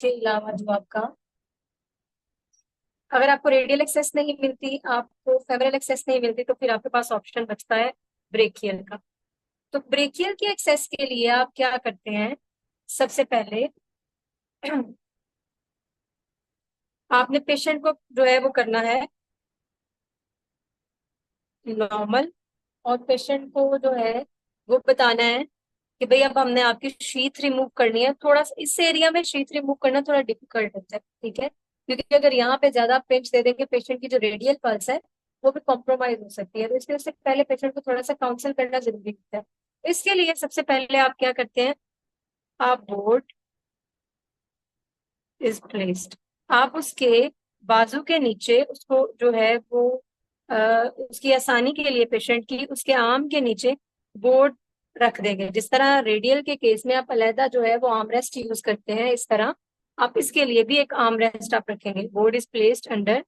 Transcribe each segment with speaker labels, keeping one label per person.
Speaker 1: इसके अलावा जो आपका, अगर आपको रेडियल एक्सेस नहीं मिलती, आपको फेमरल एक्सेस नहीं मिलती, तो फिर आपके पास ऑप्शन बचता है ब्रेकियल का। तो ब्रेकियल की एक्सेस के लिए आप क्या करते हैं, सबसे पहले आपने पेशेंट को जो है वो करना है नॉर्मल, और पेशेंट को जो है वो बताना है कि भाई अब हमने आपकी शीथ रिमूव करनी है। थोड़ा सा इस एरिया में शीथ रिमूव करना थोड़ा डिफिकल्ट होता है, ठीक है, क्योंकि अगर यहाँ पे ज्यादा पिंच दे देंगे पेशेंट की जो रेडियल पल्स है वो भी कॉम्प्रोमाइज हो सकती है। तो इसलिए उससे पहले पेशेंट को थोड़ा सा काउंसिल करना जरूरी होता है। इसके लिए सबसे पहले आप क्या करते हैं, आप बोर्ड इज प्लेस्ड, आप उसके बाजू के नीचे उसको जो है वो अ, उसकी आसानी के लिए पेशेंट की उसके आर्म के नीचे बोर्ड रख देंगे। जिस तरह रेडियल के केस में आप अलहदा जो है वो आर्म रेस्ट यूज करते हैं, इस तरह आप इसके लिए भी एक आर्म रेस्ट आप रखेंगे। Board is placed under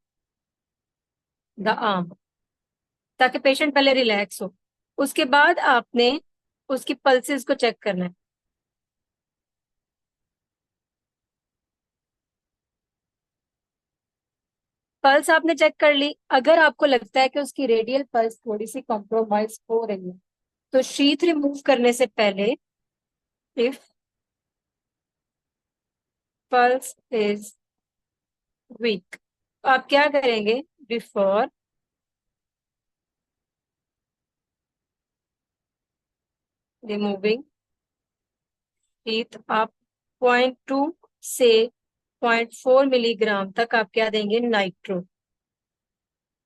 Speaker 1: the arm, ताकि पेशेंट पहले रिलैक्स हो। उसके बाद आपने उसकी पल्सेस को चेक करना है। पल्स आपने चेक कर ली, अगर आपको लगता है कि उसकी रेडियल पल्स थोड़ी सी कॉम्प्रोमाइज हो रही है, तो शीथ रिमूव करने से पहले इफ पल्स इज वीक, आप क्या करेंगे, बिफोर रिमूविंग शीथ आप 0.2 से 0.4 मिलीग्राम तक आप क्या देंगे, nitro.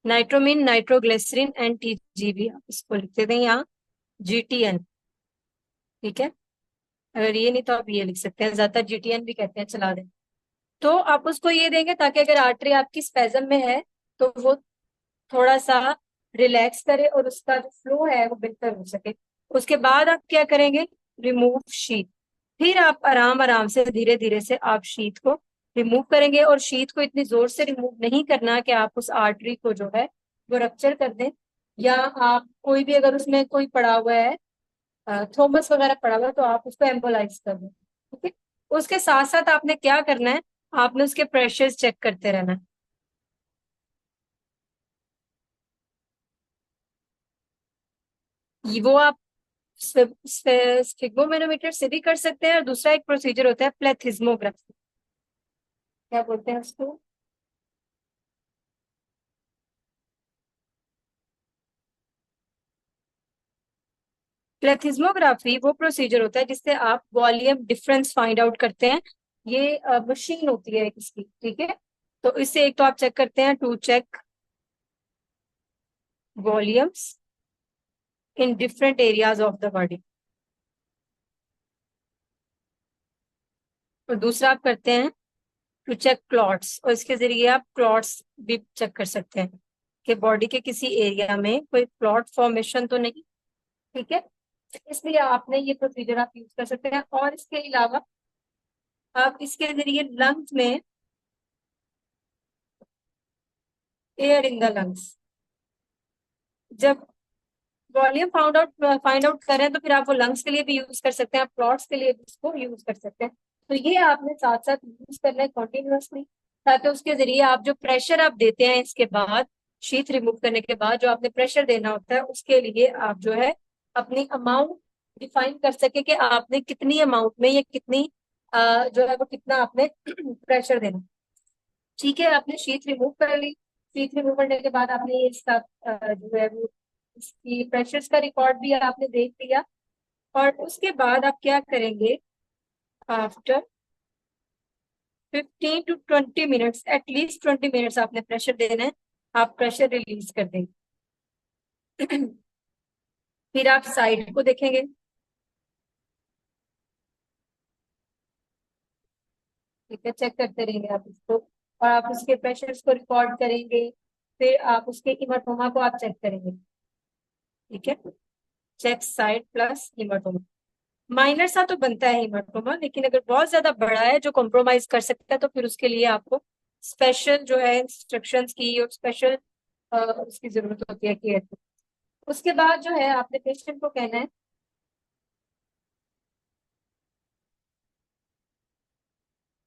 Speaker 1: Nitro mean nitroglycerin and TGB, आप इसको लिखते दें यहाँ जीटीएन, ठीक है। अगर ये नहीं तो आप ये लिख सकते हैं, ज्यादातर जीटीएन भी कहते हैं, चला दें। तो आप उसको ये देंगे ताकि अगर आर्टरी आपकी स्पेजम में है तो वो थोड़ा सा रिलैक्स करे और उसका जो फ्लो है वो बेहतर हो सके। उसके बाद आप क्या करेंगे, रिमूव शीथ। फिर आप आराम आराम से धीरे धीरे से आप शीथ को रिमूव करेंगे, और शीथ को इतनी जोर से रिमूव नहीं करना कि आप उस आर्टरी को जो है वो रप्चर कर दें, या आप कोई भी अगर उसमें कोई पड़ा हुआ है, थोमस वगैरह पड़ा हुआ है, तो आप उसको एम्बोलाइज कर दें, ठीक है। उसके साथ साथ आपने क्या करना है, आपने उसके प्रेशर्स चेक करते रहना है। वो आप स्फिग्मोमेनोमीटर से भी कर सकते हैं, और दूसरा एक प्रोसीजर होता है प्लेथिस्मोग्राफी, क्या बोलते हैं उसको, प्लेथिस्मोग्राफी वो प्रोसीजर होता है जिससे आप वॉल्यूम डिफरेंस फाइंड आउट करते हैं। ये मशीन होती है इसकी, ठीक है। तो इससे एक तो आप चेक करते हैं to check volumes in different areas of the body, और दूसरा आप करते हैं टू चेक क्लॉट्स, और इसके जरिए आप क्लॉट्स भी चेक कर सकते हैं कि बॉडी के किसी एरिया में कोई क्लॉट फॉर्मेशन तो नहीं, ठीक है। इसलिए आपने ये प्रोसीजर आप यूज कर सकते हैं। और इसके अलावा आप इसके जरिए लंग्स में एयर इन द लंग्स, जब वॉल्यूम फाइंड आउट करें तो फिर आप वो लंग्स के लिए भी यूज कर सकते हैं, आप प्लॉट्स के लिए भी उसको यूज कर सकते हैं। तो ये आपने साथ साथ यूज करना है कॉन्टिन्यूअसली, ताकि उसके जरिए आप जो प्रेशर आप देते हैं इसके बाद, शीथ रिमूव करने के बाद जो आपने प्रेशर देना होता है, उसके लिए आप जो है अपनी अमाउंट डिफाइन कर सके कि आपने कितनी अमाउंट में या कितनी जो है वो कितना आपने प्रेशर देना, ठीक है। आपने शीट रिमूव कर ली, शीट रिमूव करने के बाद आपने ये इसका जो है वो इसकी प्रेशर्स का रिकॉर्ड भी आपने देख लिया। और उसके बाद आप क्या करेंगे, after 15 to 20 minutes, at least 20 minutes आपने प्रेशर देना है, आप प्रेशर रिलीज कर देंगे। फिर आप साइड को देखेंगे, ठीक है, चेक करते रहेंगे आप इसको, और आप उसके प्रेशर्स को रिकॉर्ड करेंगे। फिर आप उसके इमाटोमा को आप चेक करेंगे, ठीक है। चेक साइड प्लस इमाटोमा, माइनर सा तो बनता है हीमाटोमा, लेकिन अगर बहुत ज्यादा बड़ा है जो कॉम्प्रोमाइज कर सकता है तो फिर उसके लिए आपको स्पेशल जो है इंस्ट्रक्शंस की और स्पेशल उसकी जरूरत होती है केयर की। उसके बाद जो है आपने पेशेंट को कहना है,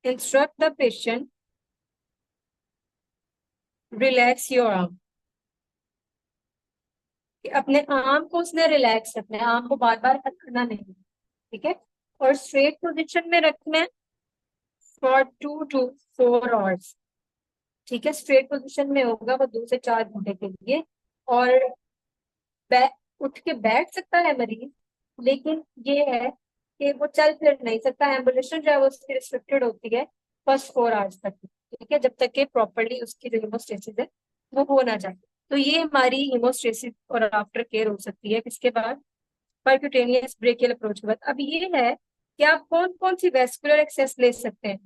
Speaker 1: instruct the patient relax your arm. अपने आर्म को उसने रिलैक्स रखना है, आर्म को बार बार पकड़ना नहीं, ठीक है। और स्ट्रेट पोजीशन में रखना है फॉर 2 to 4 आवर्स, ठीक है। स्ट्रेट पोजीशन में होगा वो 2 से 4 घंटे के लिए। और उठ के बैठ सकता है मरीज, लेकिन ये है कि वो चल फिर नहीं सकता। एम्बुलेशन जो है वो उसकी रिस्ट्रिक्टेड होती है फर्स्ट 4 आवर्स तक, ठीक है, जब तक कि प्रॉपरली उसकी जो हीमोस्टेसिस है वो हो ना जाए। तो ये हमारी हीमोस्टेसिस और आफ्टर केयर हो सकती है किसके बाद, परक्यूटेनियस ब्रेकियल अप्रोच के बाद। अब ये है कि आप कौन कौन सी वेस्कुलर एक्सेस ले सकते हैं,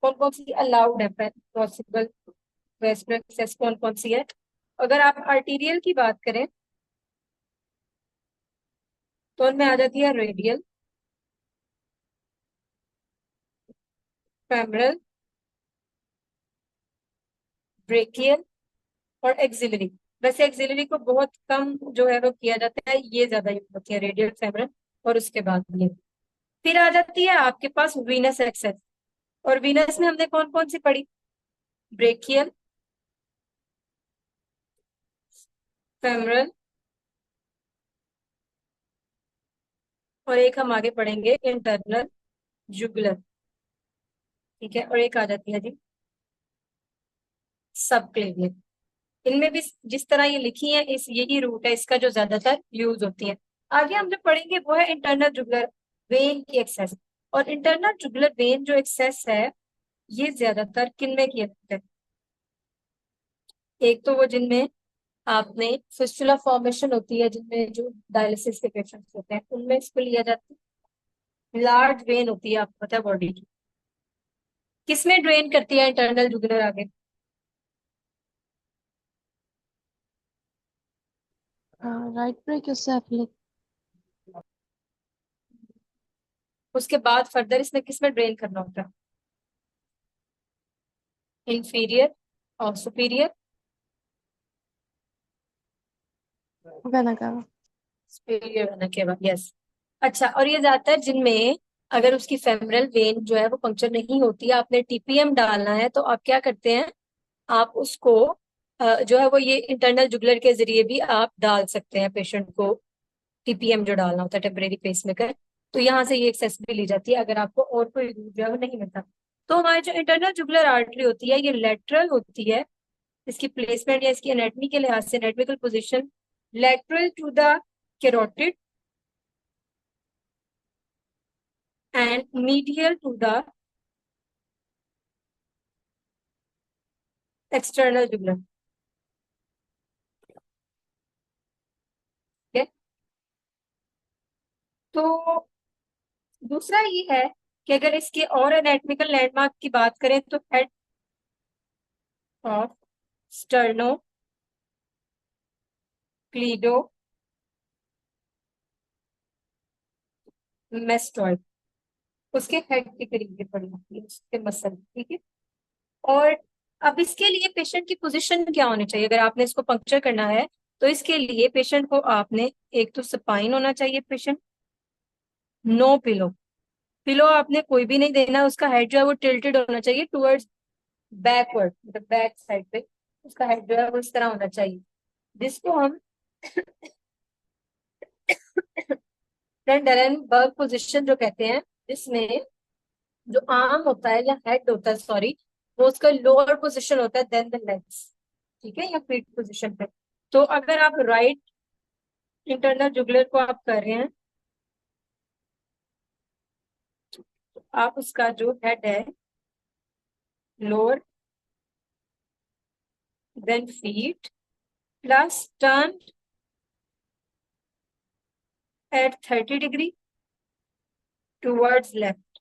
Speaker 1: कौन कौन सी अलाउड है पॉसिबल वेस्कुलर एक्सेस कौन कौन सी है। अगर आप आर्टीरियल की बात करें तो उनमें आ जाती है रेडियल, फेमरल, ब्रेकियल और एक्सिलरी। वैसे एक्सिलरी को बहुत कम जो है वो किया जाता है, ये ज्यादा यूज होती है, रेडियल, फेमरल और उसके बाद ये। फिर आ जाती है आपके पास वीनस एक्सेस। और वीनस में हमने कौन कौन सी पढ़ी, ब्रेकियल, फेमरल और एक हम आगे पढ़ेंगे इंटरनल जुगुलर, ठीक है। और एक आ जाती है जी सब क्लेवियन। इनमें भी जिस तरह ये लिखी है इस यही रूट है इसका जो ज्यादातर यूज होती है। आगे हम जो पढ़ेंगे वो है इंटरनल जुगुलर वेन की एक्सेस। और इंटरनल जुगुलर वेन जो एक्सेस है ये ज्यादातर किन में किया जाता है, एक तो वो जिनमें आपने फिस्टुला फॉर्मेशन होती है, जिनमें जो डायलिसिस के पेशेंट्स होते हैं उनमें इसको लिया जाता है। लार्ज वेन होती है आपको पता है बॉडी की, किसमें ड्रेन करती है इंटरनल जुगुलर आगे,
Speaker 2: राइट ब्रेकियोसेफलिक।
Speaker 1: उसके बाद फर्दर इसमें किसमें ड्रेन करना होता है, इंफीरियर और सुपीरियर,
Speaker 2: वेना कावा।
Speaker 1: सुपीरियर होने के बाद, यस। अच्छा, और ये ज्यादातर जिनमें अगर उसकी फेमरल वेन जो है वो पंक्चर नहीं होती है, आपने टीपीएम डालना है तो आप क्या करते हैं, आप उसको जो है वो ये इंटरनल जुगुलर के जरिए भी आप डाल सकते हैं पेशेंट को, टीपीएम जो डालना होता है टेम्परेरी पेसमेकर। तो यहाँ से ये एक्सेस भी ली जाती है अगर आपको और कोई रूट जो है वो नहीं मिलता। तो हमारी जो इंटरनल जुगुलर आर्टरी होती है ये लेटरल होती है, इसकी प्लेसमेंट या इसकी एनाटमी के लिहाज से anatomical position lateral to the carotid and medial to the external jugular, ठीक है। तो दूसरा ये है कि अगर इसके और एनाटमिकल लैंडमार्क की बात करें तो हेड ऑफ स्टर्नो क्लीडो मेस्टॉइड, उसके हेड के करीब ये पड़ी होती है उसके मसल, ठीक है। और अब इसके लिए पेशेंट की पोजीशन क्या होनी चाहिए, अगर आपने इसको पंक्चर करना है तो इसके लिए पेशेंट को आपने एक तो सपाइन होना चाहिए पेशेंट, नो पिलो, पिलो आपने कोई भी नहीं देना, उसका हेड जो है वो टिल्टेड होना चाहिए टुवर्ड्स बैकवर्ड, मतलब बैक साइड पे उसका हेड जो है वो इस तरह होना चाहिए, जिसको हम डरेनबर्ग पोजीशन जो कहते हैं, जिसमें जो आर्म होता है या हेड होता है सॉरी, वो उसका लोअर पोजीशन होता है देन द लेग्स, ठीक है, या फीट पोजीशन पे। तो अगर आप राइट इंटरनल जुगुलर को आप कर रहे हैं तो आप उसका जो हेड है lower than feet plus turn eight 30 degree towards left.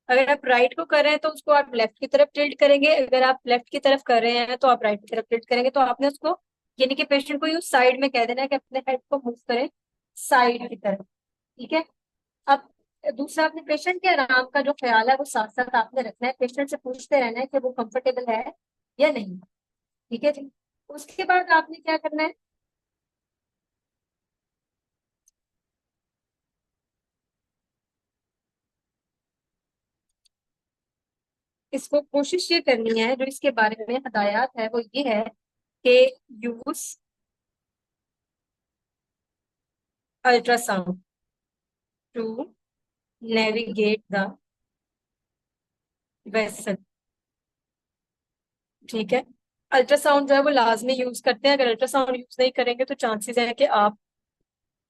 Speaker 1: अगर आप राइट को कर रहे हैं तो उसको आप लेफ्ट की तरफ टिल्ट करेंगे, अगर आप लेफ्ट की तरफ कर रहे हैं तो आप राइट की तरफ टिल्ट करेंगे। तो आपने उसको यानी कि पेशेंट को यूं साइड में कह देना है कि अपने हेड को मूव करें साइड की तरफ, ठीक है। अब दूसरा, अपने पेशेंट के आराम का जो ख्याल है वो साथ साथ आपने रखना है, पेशेंट से पूछते रहना है कि वो कंफर्टेबल है या नहीं, ठीक है जी। उसके बाद आपने क्या करना है, इसको कोशिश ये करनी है, जो इसके बारे में हदायत है वो ये है कि use ultrasound to navigate the vessel. ठीक है, अल्ट्रासाउंड जो है वो लाजमी यूज करते हैं। अगर अल्ट्रासाउंड यूज नहीं करेंगे तो चांसेस है कि आप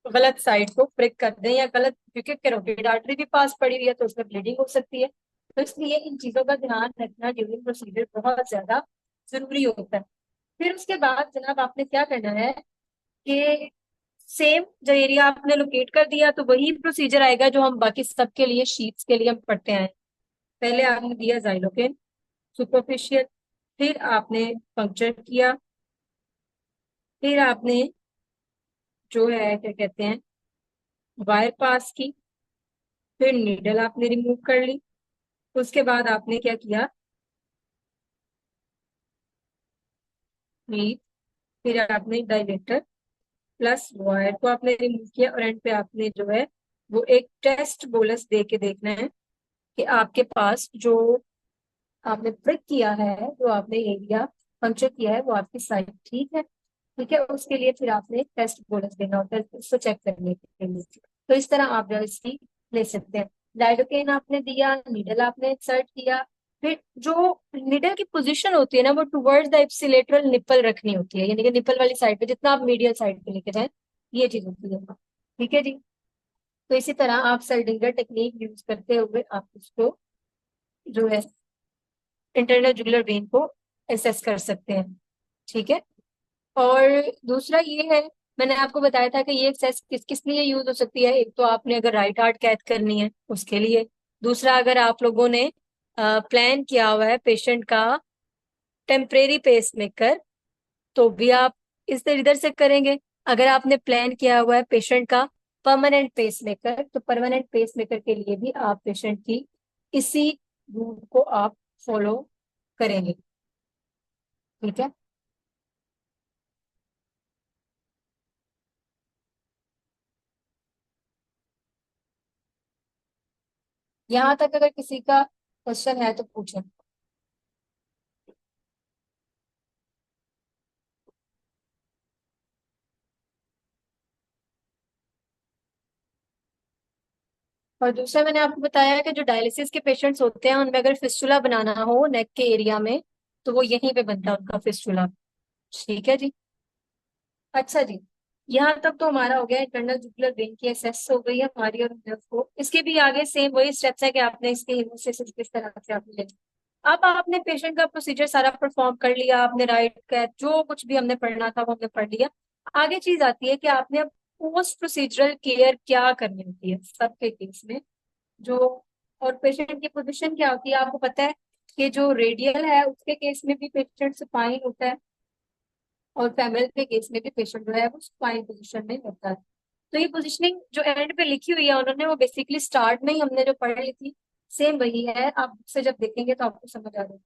Speaker 1: गलत साइड को प्रिक कर दें या गलत, क्योंकि कैरोटिड आर्टरी भी पास पड़ी हुई है तो उसमें ब्लीडिंग हो सकती है। तो इसलिए इन चीजों का ध्यान रखना ड्यूरिंग प्रोसीजर बहुत ज्यादा जरूरी होता है। फिर उसके बाद जनाब आपने क्या करना है कि सेम जो एरिया आपने लोकेट कर दिया तो वही प्रोसीजर आएगा जो हम बाकी सबके लिए शीट्स के लिए हम पढ़ते हैं। पहले आपने दिया जाइलोकेन सुपरफिशियल, फिर आपने पंक्चर किया, फिर आपने जो है क्या कहते हैं वायर पास की, फिर नीडल आपने रिमूव कर ली। उसके बाद आपने क्या किया, नीड, फिर आपने डायलेटर प्लस वायर को आपने रिमूव किया और एंड पे आपने जो है वो एक टेस्ट बोलस दे के देखना है कि आपके पास जो आपने प्रिक किया है, जो आपने एरिया पंक्चर किया है, वो आपकी साइड ठीक है। ठीक है, उसके लिए फिर आपने टेस्ट बोनस देना होता है उसको चेक करने के लिए। तो इस तरह आप जो है इसकी ले सकते हैं। लाइडोकेन आपने दिया, नीडल आपने इंसर्ट किया, फिर जो नीडल की पोजीशन होती है ना वो टुवर्ड्स द इप्सिलेटरल निपल रखनी होती है, यानी कि निपल वाली साइड पे, जितना आप मीडियल साइड पे लेके जाए ये चीज होती है। ठीक है जी। तो इसी तरह आप सर्डिंगर टेक्निक यूज करते हुए आप उसको जो है इंटरनल जुगुलर वेन को एसेस कर सकते हैं। ठीक है, और दूसरा ये है, मैंने आपको बताया था कि ये एक्सरसाइज किस किस लिए यूज हो सकती है। एक तो आपने अगर राइट हार्ट कैथ करनी है उसके लिए, दूसरा अगर आप लोगों ने प्लान किया हुआ है पेशेंट का टेम्परेरी पेस मेकर तो भी आप इस इधर से करेंगे। अगर आपने प्लान किया हुआ है पेशेंट का परमानेंट पेस मेकर तो परमानेंट पेस मेकर के लिए भी आप पेशेंट की इसी रूट को आप फॉलो करेंगे। ठीक है, यहाँ तक अगर किसी का क्वेश्चन है तो पूछें। और दूसरा मैंने आपको बताया कि जो डायलिसिस के पेशेंट्स होते हैं उनमें अगर फिस्टुला बनाना हो नेक के एरिया में तो वो यहीं पे बनता है उनका फिस्टुला। ठीक है जी। अच्छा जी, यहाँ तक तो हमारा हो गया इंटरनल जुगुलर वेन की एसेस हो गई है हमारी और nerve को। इसके भी आगे सेम वही स्टेप्स है कि आपने इसके हेमोस्टेसिस किस तरह से आपने लेना। अब आपने पेशेंट का प्रोसीजर सारा परफॉर्म कर लिया, आपने राइट का जो कुछ भी हमने पढ़ना था वो हमने पढ़ लिया। आगे चीज आती है कि आपने अब पोस्ट प्रोसीजरल केयर क्या करनी होती है सबके केस में। जो और पेशेंट की पोजीशन क्या होती है आपको पता है कि जो रेडियल है उसके केस में भी पेशेंट सुपाइन होता है और फेमरल के केस में भी पेशेंट जो है वो सुपाइन पोजीशन में होता है। तो ये पोजीशनिंग जो एंड पे लिखी हुई है उन्होंने वो बेसिकली स्टार्ट में ही हमने जो पढ़ ली थी सेम वही है। आप से जब देखेंगे तो आपको समझ आ जाएगा।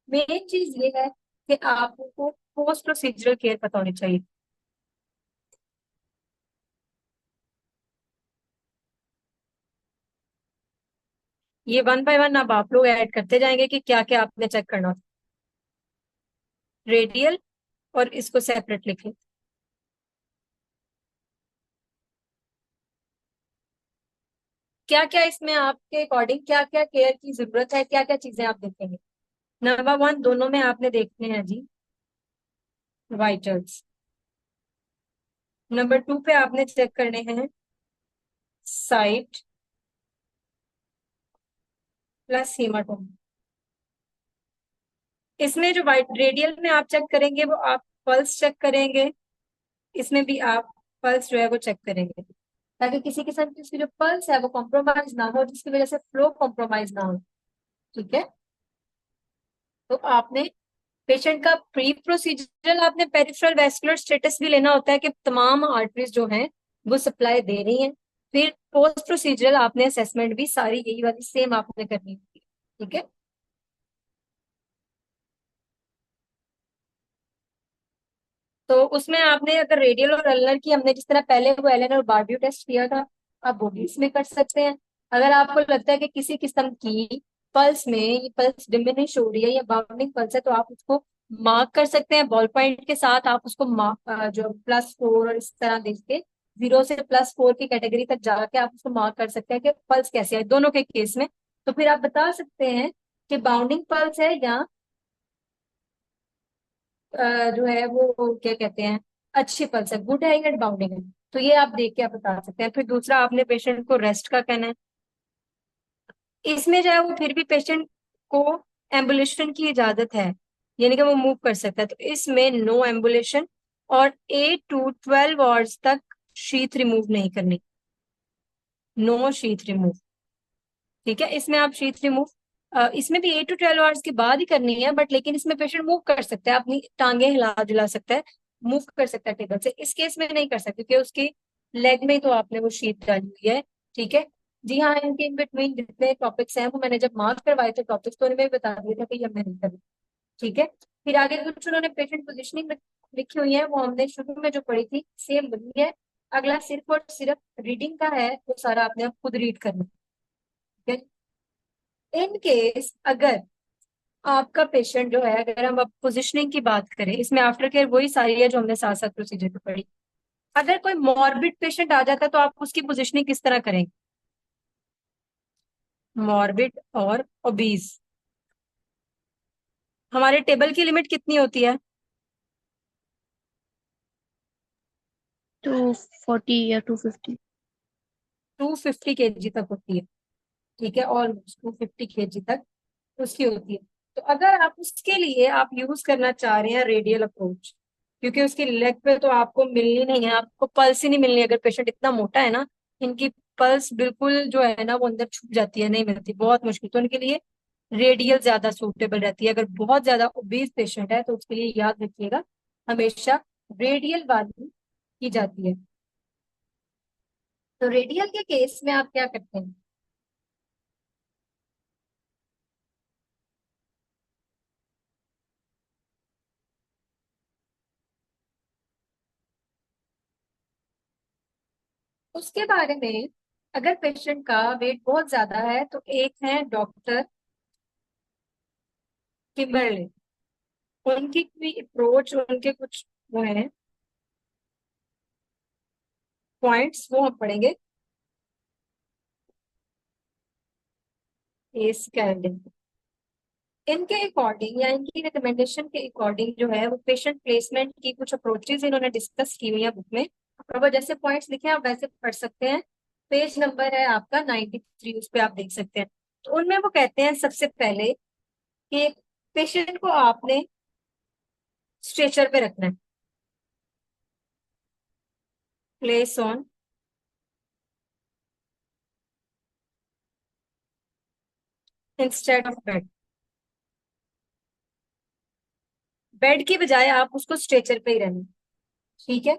Speaker 1: मेन चीज ये है कि आपको पोस्ट प्रोसीजरल केयर पता होनी चाहिए। ये वन बाय वन अब आप लोग ऐड करते जाएंगे कि क्या क्या आपने चेक करना होता है रेडियल, और इसको सेपरेट लिखें। क्या क्या इसमें आपके अकॉर्डिंग क्या क्या केयर की जरूरत है, क्या क्या चीजें आप देखेंगे। नंबर वन दोनों में आपने देखने हैं जी वाइटल्स। नंबर टू पे आपने चेक करने हैं साइट प्लस हीमाटोम। इसमें जो वाइट रेडियल में आप चेक करेंगे वो आप पल्स चेक करेंगे, इसमें भी आप पल्स जो है वो चेक करेंगे ताकि किसी किस्म की उसकी जो पल्स है वो कॉम्प्रोमाइज ना हो जिसकी वजह से फ्लो कॉम्प्रोमाइज ना हो। ठीक है, तो आपने पेशेंट का प्री प्रोसीजरल आपने पेरिफेरल वैस्कुलर स्टेटस भी लेना होता है कि तमाम आर्टरीज जो हैं वो सप्लाई दे रही हैं। फिर पोस्ट प्रोसीजरल आपने असेसमेंट भी सारी यही वाली सेम आपने करनी होती है। ठीक है, तो उसमें आपने अगर रेडियल और अल्नर की हमने जिस तरह पहले वो एलन और बारड्यू टेस्ट किया था आप वो भी इसमें कर सकते हैं। अगर आपको लगता है कि किसी किस्म की पल्स में ये पल्स डिमिनिश हो रही है या बाउंडिंग पल्स है, तो आप उसको मार्क कर सकते हैं बॉल पॉइंट के साथ। आप उसको जो +4 और इस तरह देख के 0 से +4 की कैटेगरी तक जाके आप उसको मार्क कर सकते हैं कि पल्स कैसे है दोनों के केस में। तो फिर आप बता सकते हैं कि बाउंडिंग पल्स है या जो है वो क्या कहते हैं, अच्छी पल्स है, गुड है या बाउंडिंग है। तो ये आप देख के आप बता सकते हैं। फिर दूसरा, आपने पेशेंट को रेस्ट का कहना है। इसमें जो है वो फिर भी पेशेंट को एम्बुलेशन की इजाजत है, यानी कि वो मूव कर सकता है। तो इसमें नो एम्बुलेशन, और 8 to 12 आवर्स तक शीथ रिमूव नहीं करनी, नो शीथ रिमूव। ठीक है, इसमें आप शीथ रिमूव इसमें भी 8 to 12 आवर्स के बाद ही करनी है, बट लेकिन इसमें पेशेंट मूव कर सकता है, अपनी टांगे हिला जुला सकता है, मूव कर सकता है टेबल से। इस केस में नहीं कर सकते क्योंकि उसकी लेग में ही तो आपने वो शीट डाली हुई है। ठीक है। जी हाँ, इनके इन बिटवीन जितने टॉपिक्स हैं वो मैंने जब मार्क करवाए थे टॉपिक्स, तो उन्हें बता दिया था कि ये हमने नहीं करना। ठीक है। फिर आगे कुछ उन्होंने पेशेंट पोजिशनिंग लिखी हुई है, वो हमने शुरू में जो पढ़ी थी सेम वही है। अगला सिर्फ और सिर्फ रीडिंग का है, वो सारा आपने आप खुद रीड करना है। ठीक है। इन केस अगर आपका पेशेंट जो है, अगर हम अब पोजिशनिंग की बात करें, इसमें आफ्टर केयर वही सारी है जो हमने साथ साथ प्रोसीजर पे पढ़ी। अगर कोई मॉर्बिड पेशेंट आ जाता है तो आप उसकी पोजिशनिंग किस तरह करेंगे? मॉर्बिड और ओबीज, हमारे टेबल की लिमिट कितनी होती है?
Speaker 2: 240 या 250।
Speaker 1: 250 kg तक होती है। ठीक है, और 250 kg तक उसकी होती है। तो अगर आप उसके लिए आप यूज करना चाह रहे हैं रेडियल अप्रोच, क्योंकि उसकी लेग पे तो आपको मिलनी नहीं है, आपको पल्स ही नहीं मिलनी। अगर पेशेंट इतना मोटा है ना, इनकी पल्स बिल्कुल जो है ना वो अंदर छुप जाती है, नहीं मिलती, बहुत मुश्किल। तो उनके लिए रेडियल ज्यादा सूटेबल रहती है। अगर बहुत ज्यादा ओबीज पेशेंट है तो उसके लिए याद रखिएगा, हमेशा रेडियल वाली की जाती है। तो रेडियल के केस में आप क्या करते हैं? उसके बारे में, अगर पेशेंट का वेट बहुत ज्यादा है तो एक है डॉक्टर किम्बरले, उनकी भी अप्रोच, उनके कुछ वो है पॉइंट्स, वो हम पढ़ेंगे। केस कैंडिंग, इनके अकॉर्डिंग या इनकी रिकमेंडेशन के अकॉर्डिंग जो है वो पेशेंट प्लेसमेंट की कुछ अप्रोचेज इन्होंने डिस्कस की हुई है बुक में। और वो जैसे पॉइंट्स लिखे हैं आप वैसे पढ़ सकते हैं। पेज नंबर है आपका 93, उस पर आप देख सकते हैं। तो उनमें वो कहते हैं सबसे पहले कि पेशेंट को आपने स्ट्रेचर पे रखना है, place on instead of bed. Bed की बजाय आप उसको स्ट्रेचर पे ही रहना। ठीक है।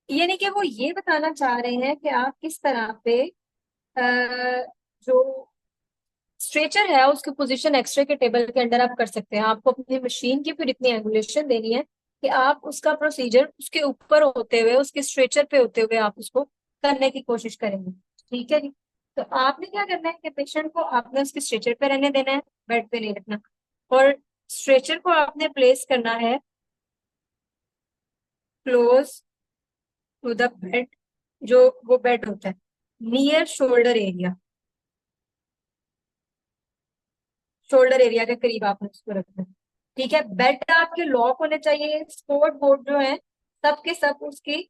Speaker 1: यानी कि वो ये बताना चाह रहे हैं कि आप किस तरह पे जो स्ट्रेचर है उसकी पोजीशन एक्सरे के टेबल के अंदर आप कर सकते हैं। आपको अपनी मशीन की फिर इतनी एंगुलेशन देनी है कि आप उसका प्रोसीजर उसके ऊपर होते हुए, उसके स्ट्रेचर पे होते हुए आप उसको करने की कोशिश करेंगे। ठीक है जी। तो आपने क्या करना है कि पेशेंट को आपने उसके स्ट्रेचर पे रहने देना है, बेड पे नहीं रखना। और स्ट्रेचर को आपने प्लेस करना है क्लोज टू द बेड, जो वो बेड होता है, near shoulder area, shoulder area के करीब आपने उसको रखना है। ठीक है। बेड आपके लॉक होने चाहिए, स्पोर्ट बोर्ड जो है सब के सब उसकी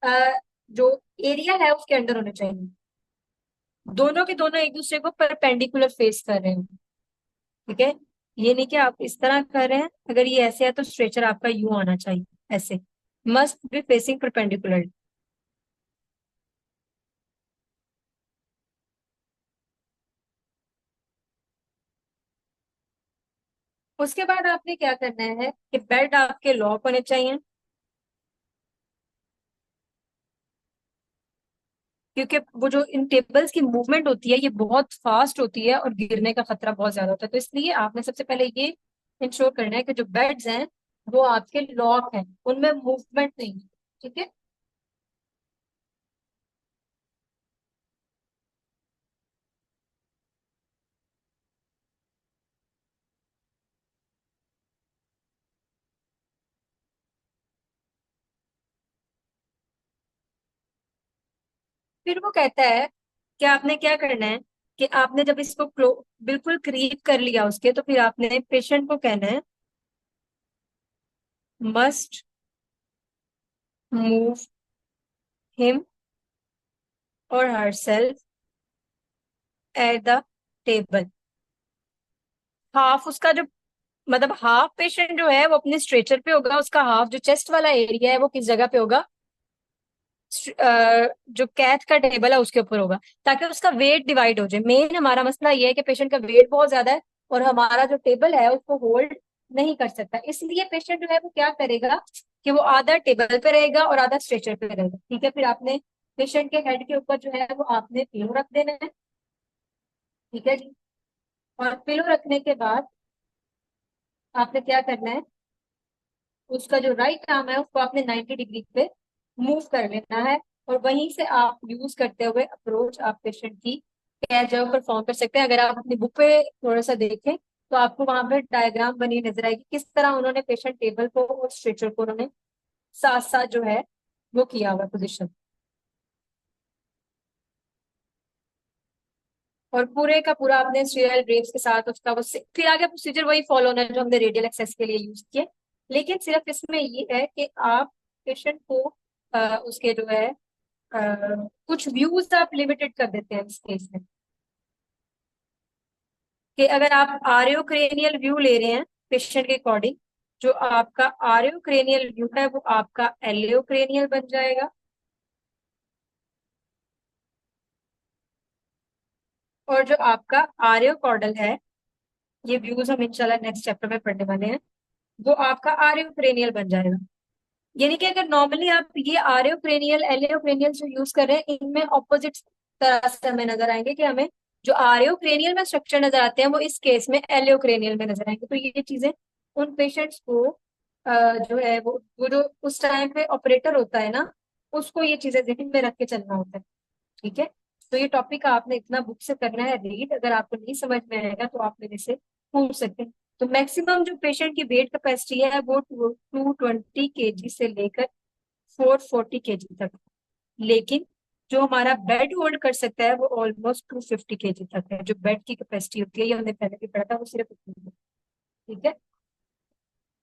Speaker 1: अ, जो एरिया है उसके अंडर होने चाहिए। दोनों के दोनों एक दूसरे को परपेंडिकुलर फेस कर रहे हैं। ठीक है। ये नहीं कि आप इस तरह कर रहे हैं, अगर ये ऐसे है तो स्ट्रेचर आपका यूं आना चाहिए, ऐसे, मस्ट बी फेसिंग परपेंडिकुलर। उसके बाद आपने क्या करना है कि बेड आपके लॉक होने चाहिए, क्योंकि वो जो इन टेबल्स की मूवमेंट होती है ये बहुत फास्ट होती है और गिरने का खतरा बहुत ज्यादा होता है। तो इसलिए आपने सबसे पहले ये इंश्योर करना है कि जो बेड्स हैं वो आपके लॉक हैं, उनमें मूवमेंट नहीं है। ठीक है। फिर वो कहता है कि आपने क्या करना है, कि आपने जब इसको बिल्कुल करीब कर लिया उसके, तो फिर आपने पेशेंट को कहना है मस्ट मूव हिम और her self at the table. Half उसका जो, मतलब हाफ पेशेंट जो है वो अपने स्ट्रेचर पे होगा, उसका हाफ जो चेस्ट वाला एरिया है वो किस जगह पे होगा, जो कैथ का टेबल है उसके ऊपर होगा, ताकि उसका वेट डिवाइड हो जाए। मेन हमारा मसला ये है कि पेशेंट का वेट बहुत ज्यादा है और हमारा जो टेबल है उसको होल्ड नहीं कर सकता, इसलिए पेशेंट जो है वो क्या करेगा कि वो आधा टेबल पे रहेगा और आधा स्ट्रेचर पे रहेगा। ठीक है, फिर आपने पेशेंट के हेड के ऊपर जो है वो आपने पिलो रख देना है। ठीक है जी। और पिलो रखने के बाद आपने क्या करना है, उसका जो राइट आर्म है उसको आपने 90 डिग्री पे मूव कर लेना है, और वहीं से आप यूज करते हुए अप्रोच आप पेशेंट की कैर जो परफॉर्म कर सकते हैं। अगर आप अपनी बुक पे थोड़ा सा देखें तो आपको वहां पे डायग्राम बनी नजर आएगी किस तरह उन्होंने पेशेंट टेबल को और स्ट्रेचर को उन्होंने साथ साथ जो है वो किया हुआ पोजिशन। और पूरे का पूरा आपने स्टीराइल ड्रेप्स के साथ उसका वो फिर आगे प्रोसीजर वही फॉलो होना है जो हमने रेडियल एक्सेस के लिए यूज किए। लेकिन सिर्फ इसमें ये है कि आप पेशेंट को उसके जो है कुछ व्यूज आप लिमिटेड कर देते हैं इस केस में, कि अगर आप आर्यो क्रेनियल व्यू ले रहे हैं पेशेंट के अकॉर्डिंग, जो आपका आर्यो क्रेनियल व्यू है वो आपका एलियो क्रेनियल बन जाएगा। और जो आपका आर्यो कॉर्डल है, ये व्यूज हम इंशाल्लाह नेक्स्ट चैप्टर में पढ़ने वाले हैं, वो आपका आर्यो क्रेनियल बन जाएगा। यानी कि अगर नॉर्मली आप ये आर्यो क्रेनियल एलियो क्रेनियल जो यूज कर रहे हैं इनमें ऑपोजिट तरह से हमें नजर आएंगे, कि हमें जो आर्यो क्रेनियल में स्ट्रक्चर नजर आते हैं वो इस केस में एलियो क्रेनियल में नजर आएंगे। तो ये चीजें उन पेशेंट्स को जो है वो जो उस टाइम पे ऑपरेटर होता है ना, उसको ये चीजें जहन में रख के चलना होता है। ठीक है। तो ये टॉपिक आपने इतना बुक से करना है रीड, अगर आपको नहीं समझ में आएगा तो आप मेरे से पूछ सकते हैं। तो मैक्सिमम जो पेशेंट की वेट कैपेसिटी है वो 220 kg से लेकर 440 kg तक, लेकिन जो हमारा बेड होल्ड कर सकता है वो ऑलमोस्ट 250 kg तक है, जो बेड की कैपेसिटी होती है, ये हमने पहले भी पढ़ा था, वो सिर्फ इतनी है। ठीक है।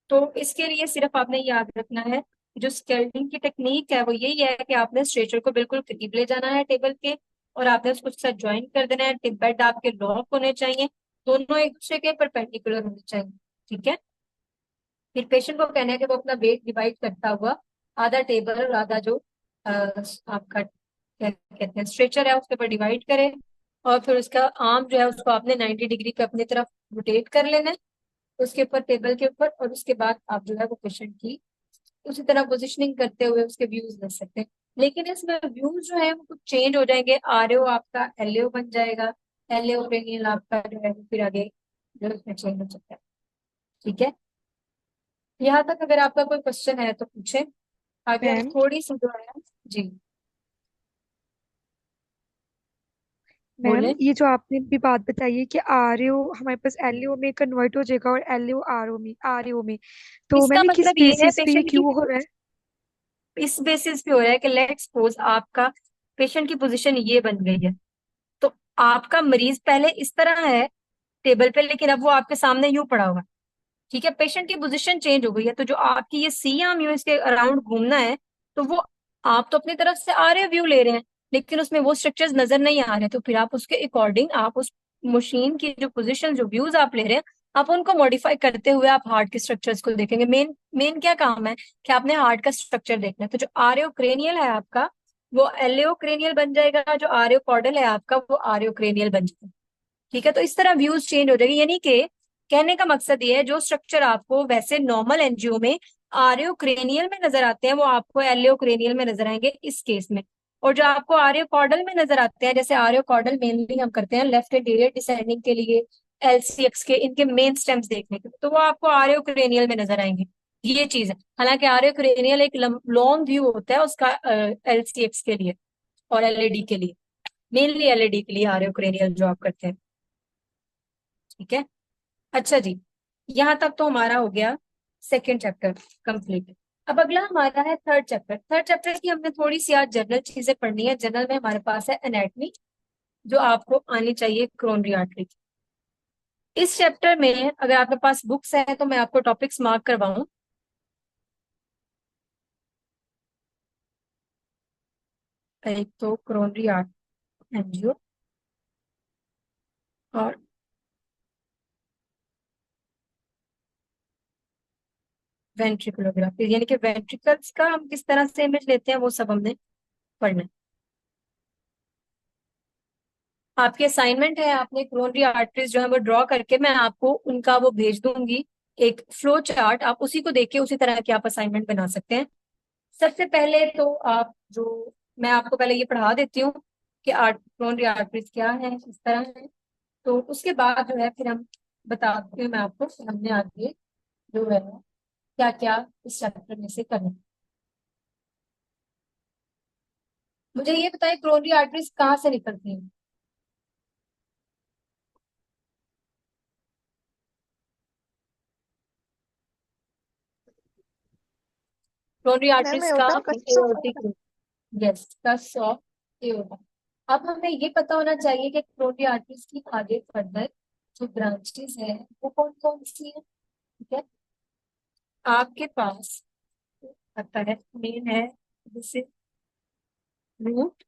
Speaker 1: तो इसके लिए सिर्फ आपने याद रखना है कि जो स्केल्टिंग की टेक्निक है वो यही है कि आपने स्ट्रेचर को बिल्कुल करीब ले जाना है टेबल के, और आपने उसको साथ ज्वाइन कर देना है। बेड आपके लॉक होने चाहिए, दोनों एक दूसरे के परपेंडिकुलर होने चाहिए। ठीक है। फिर पेशेंट को कहना है कि वो अपना वेट डिवाइड करता हुआ आधा टेबल और आधा जो आपका क्या कहते हैं स्ट्रेचर है उसके ऊपर डिवाइड करे, और फिर उसका आर्म जो है उसको आपने 90 डिग्री पे अपनी तरफ रोटेट कर लेना है उसके ऊपर टेबल के ऊपर, और उसके बाद आप जो है वो पेशेंट की उसी तरह पोजिशनिंग करते हुए उसके व्यूज ले सकते हैं। लेकिन इसमें व्यूज जो है वो कुछ चेंज हो जाएंगे, आरओ आपका एलओ बन जाएगा, एलओ ओपिनियन आपका जो है वो फिर आगे जो है उसमें चेंज हो सकता है। ठीक है। यहाँ तक अगर आपका कोई क्वेश्चन है तो पूछे, आगे हम
Speaker 2: मैम
Speaker 1: थोड़ी सी जो है। जी
Speaker 2: मैम
Speaker 1: बोले।
Speaker 2: ये जो आपने भी बात बताई है कि आरओ हमारे पास एलओ में कन्वर्ट हो जाएगा और एलओ आरओ में, तो
Speaker 1: इसका
Speaker 2: मैम ये किस
Speaker 1: मतलब ये है
Speaker 2: बेसिस पे ये
Speaker 1: पेशेंट की,
Speaker 2: क्यों हो रहा है?
Speaker 1: इस बेसिस पे हो रहा है कि लेट्स सपोज आपका पेशेंट की पोजीशन ये बन गई है, तो आपका मरीज पहले इस तरह है टेबल पे, लेकिन अब वो आपके सामने यूं पड़ा हुआ है। ठीक है, पेशेंट की पोजीशन चेंज हो गई है, तो जो आपकी ये सी आर्म यूं इसके अराउंड घूमना है, तो वो आप तो अपनी तरफ से आ रहे व्यू ले रहे हैं, लेकिन उसमें वो स्ट्रक्चर्स नजर नहीं आ रहे, तो फिर आप उसके अकॉर्डिंग आप उस मशीन की जो पोजीशन जो व्यूज आप ले रहे हैं आप उनको मॉडिफाई करते हुए आप हार्ट के स्ट्रक्चर्स को देखेंगे। मेन मेन क्या काम है कि आपने हार्ट का स्ट्रक्चर देखना है, तो जो आर्यो क्रेनियल है आपका वो एलियो क्रेनियल बन जाएगा, जो आर्यो कॉर्डल है आपका वो आर्यो क्रेनियल बन जाएगा। ठीक है, तो इस तरह व्यूज चेंज हो जाएगी, यानी कि कहने का मकसद ये है जो स्ट्रक्चर आपको वैसे नॉर्मल एनजीओ में आर्यो क्रेनियल में नजर आते हैं वो आपको एलियो क्रेनियल में नजर आएंगे इस केस में। और जो आपको आर्यो कॉर्डल में नजर आते हैं, जैसे आर्यो कॉर्डल मेनली हम करते हैं लेफ्ट एंटीरियर डिसेंडिंग के लिए एलसीएक्स के इनके मेन स्टेम्स देखने के लिए, तो वो आपको आर्यो क्रेनियल में नजर आएंगे। ये चीज है। हालांकि आर्यो क्रेनियल एक लॉन्ग व्यू होता है उसका एलसीएक्स के लिए और एलईडी के लिए, मेनली एलईडी के लिए आर्यो क्रेनियल जो आप करते हैं। ठीक है। अच्छा जी, यहाँ तक तो हमारा हो गया सेकेंड चैप्टर कंप्लीट। अब अगला हमारा है थर्ड चैप्टर। थर्ड चैप्टर की हमने थोड़ी सी आज जनरल चीजें पढ़नी है। जनरल में हमारे पास है एनाटमी, जो आपको आनी चाहिए कोरोनरी आर्टरी। इस चैप्टर में अगर आपके पास बुक्स है तो मैं आपको टॉपिक्स मार्क करवाऊं। एक तो कोरोनरी आर्ट एंजियो और वेंट्रिकुलोग्राफी, यानी कि वेंट्रिकल्स का हम किस तरह से इमेज लेते हैं वो सब हमने पढ़ना है। आपकी असाइनमेंट है, आपने कोरोनरी आर्टरीज जो है वो ड्रॉ करके मैं आपको उनका वो भेज दूंगी, एक फ्लो चार्ट, आप उसी को देख के उसी तरह की आप असाइनमेंट बना सकते हैं। सबसे पहले तो आप जो, मैं आपको पहले ये पढ़ा देती हूँ कि कोरोनरी आर्टरीज क्या है, किस तरह है। तो उसके बाद जो है फिर हम बताती हूँ मैं आपको कि हमने आगे जो है क्या क्या इस चैप्टर में से करना है। मुझे ये बताइए कोरोनरी आर्टरीज कहाँ से निकलती हैं। कोरोनरी
Speaker 2: मैम
Speaker 1: आर्टरीज का
Speaker 2: aorta cut off.
Speaker 1: Aortic, yes, cusp of aorta. अब हमें ये पता होना चाहिए कि कोरोनरी आर्टरीज की आगे फर्दर जो ब्रांचेस है वो कौन कौन सी है। ठीक है। आपके पास आता है, मेन है जैसे रूट,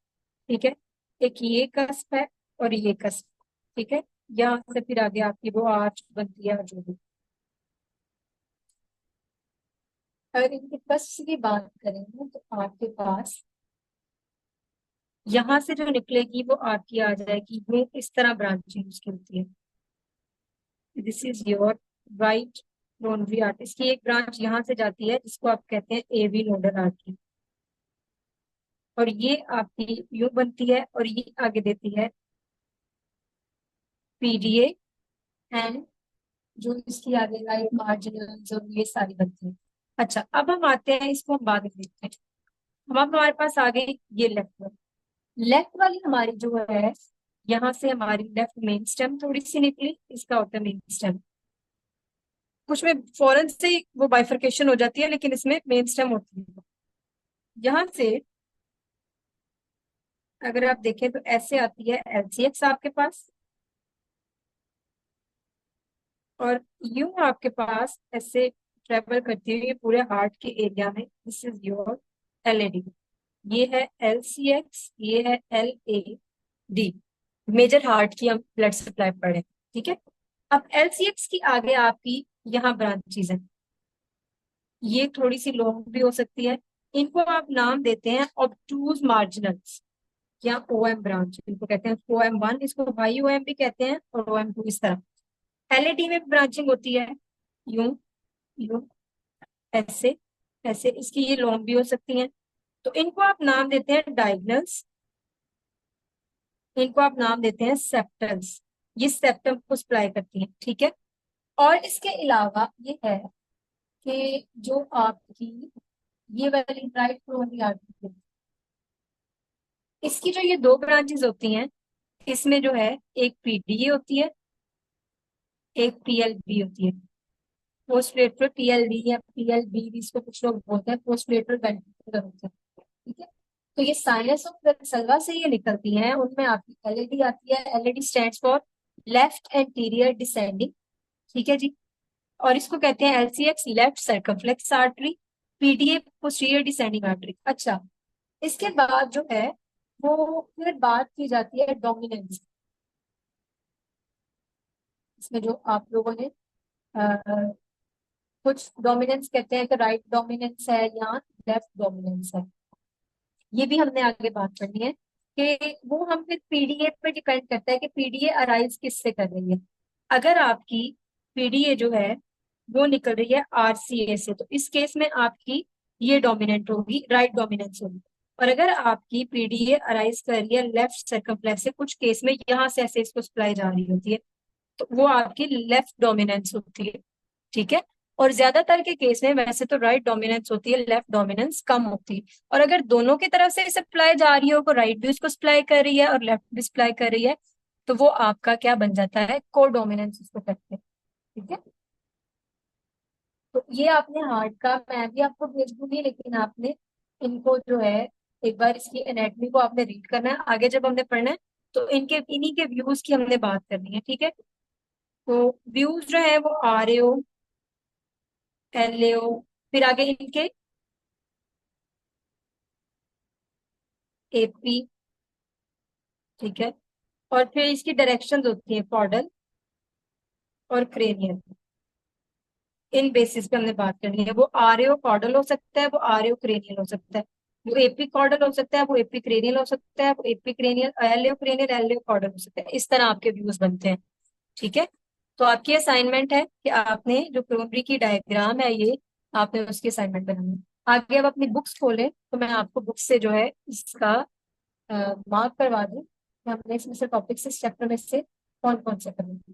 Speaker 1: ठीक है, एक ये कस्प है और ये कस्प, ठीक है। यहाँ से फिर आगे आपकी वो आर्च बनती है जो भी। अगर इनके कस्प की बात करें तो आपके पास यहाँ से जो निकलेगी वो आपकी आ जाएगी, ये इस तरह ब्रांचिंग उसकी होती है। This is your right laundry art. इसकी एक ब्रांच यहाँ से जाती है जिसको आप कहते हैं एवी नोडल आर्टरी, और ये आपकी यू बनती है और ये आगे देती है पीडीए, एंड जो इसकी आगे राइट मार्जिनल और ये सारी बनती है। अच्छा, अब हम आते हैं, इसको हम बाद में देखते हैं। अब हमारे पास आ गई ये लेफ्ट वाली। लेफ्ट वाली हमारी जो है, यहाँ से हमारी लेफ्ट मेन स्टेम थोड़ी सी निकली, इसका होता है मेन स्टेम। कुछ में फौरन से ही वो बाइफर्केशन हो जाती है, लेकिन इसमें मेन स्टेम होती है। यहाँ से अगर आप देखें तो ऐसे आती है एलसीएक्स आपके पास, और यूं आपके पास ऐसे ट्रेवल करती हुई ये पूरे हार्ट के एरिया में। दिस इज योर एलएडी, ये है एलसीएक्स, ये है एलएडी। मेजर हार्ट की हम ब्लड सप्लाई पढ़े, ठीक है। अब एलसीएक्स की आगे आपकी यहाँ ब्रांचेज है, ये थोड़ी सी लॉन्ग भी हो सकती है। इनको आप नाम देते हैं ऑब्टूज मार्जिनल्स या ओएम ब्रांच, इनको कहते हैं OM1, इसको वाई ओएम भी कहते हैं, और OM2 इस तरह। एलएडी में ब्रांचिंग होती है यूं, यूं, ऐसे, ऐसे, इसकी ये लॉन्ग भी हो सकती हैं। तो इनको आप नाम देते हैं डायगनल्स, इनको आप नाम देते हैं सेप्टल्स। ये सेप्टम को सप्लाई करती हैं, ठीक है। और इसके अलावा ये है कि जो आपकी ये वाली राइट कोरोनरी आर्टरी, इसकी जो ये दो ब्रांचेस होती हैं, इसमें जो है एक पीडीए होती है, एक पीएलबी होती है। पोस्ट लेटरल पीएलबी या पीएलबी भी इसको कुछ लोग बोलते हैं, पोस्ट लेटरल वेंट्रिकुलर होता है, ठीक है। तो ये साइनस ऑफ वेलसल्वा से ये निकलती हैं, उनमें आपकी एलएडी आती है। LAD stands for left anterior descending, ठीक है जी। और इसको कहते हैं LCX, left circumflex artery, PDA posterior descending artery. अच्छा, इसके बाद जो है वो फिर बात की जाती है डोमिनेंस। इसमें जो आप लोगों ने कुछ डोमिनेंस कहते हैं कि राइट डोमिनेंस है या लेफ्ट डोमिनेंस है, ये भी हमने आगे बात करनी है कि वो हम फिर पीडीए पे डिपेंड करता है कि पीडीए अराइज किससे कर रही है। अगर आपकी पीडीए जो है वो निकल रही है आरसीए से, तो इस केस में आपकी ये डोमिनेंट होगी, राइट डोमिनेंस होगी। और अगर आपकी पीडीए अराइज कर रही है लेफ्ट सर्कमफ्लेक्स से, कुछ केस में यहाँ से ऐसे इसको सप्लाई जा रही होती है, तो वो आपकी लेफ्ट डोमिनेंस होती है, ठीक है। और ज्यादातर के केस में वैसे तो राइट डोमिनेंस होती है, लेफ्ट डोमिनेंस कम होती है। और अगर दोनों की तरफ से सप्लाई जा रही हो, को राइट भी उसको सप्लाई कर रही है और लेफ्ट भी सप्लाई कर रही है, तो वो आपका क्या बन जाता है, को डोमिनेंस उसको कहते हैं। ठीक है, तो ये आपने हार्ट का मैं भी आपको भेज दूंगी, लेकिन आपने इनको जो है एक बार इसकी एनाटॉमी को आपने रीड करना है, आगे जब हमने पढ़ना है तो इनके इन्हीं के व्यूज की हमने बात करनी है। ठीक है, तो व्यूज जो है वो R A O, L A ओ, फिर आगे इनके एपी। ठीक है, और फिर इसकी डायरेक्शंस होती है पॉडल और क्रेनियल। इन बेसिस पे हमने बात करनी है, वो आरएओ कॉर्डल हो सकता है, वो आरएओ क्रेनियल हो सकता है, वो एपी कॉर्डल हो सकता है, वो एपी क्रेनियल हो सकता है, वो एपी क्रेनियल एलएओ क्रेनियल एलएओ कॉर्डल हो सकता है। इस तरह आपके व्यूज बनते हैं। ठीक है, तो आपकी असाइनमेंट है कि आपने जो क्रोमरी की डायग्राम है ये, आपने उसकी असाइनमेंट बनानी है। आगे अब अपनी बुक्स खोलें तो मैं आपको बुक्स से जो है इसका मार्क करवा दूं कि हमने इसमें से टॉपिक से चैप्टर में से कौन कौन से करेंगे।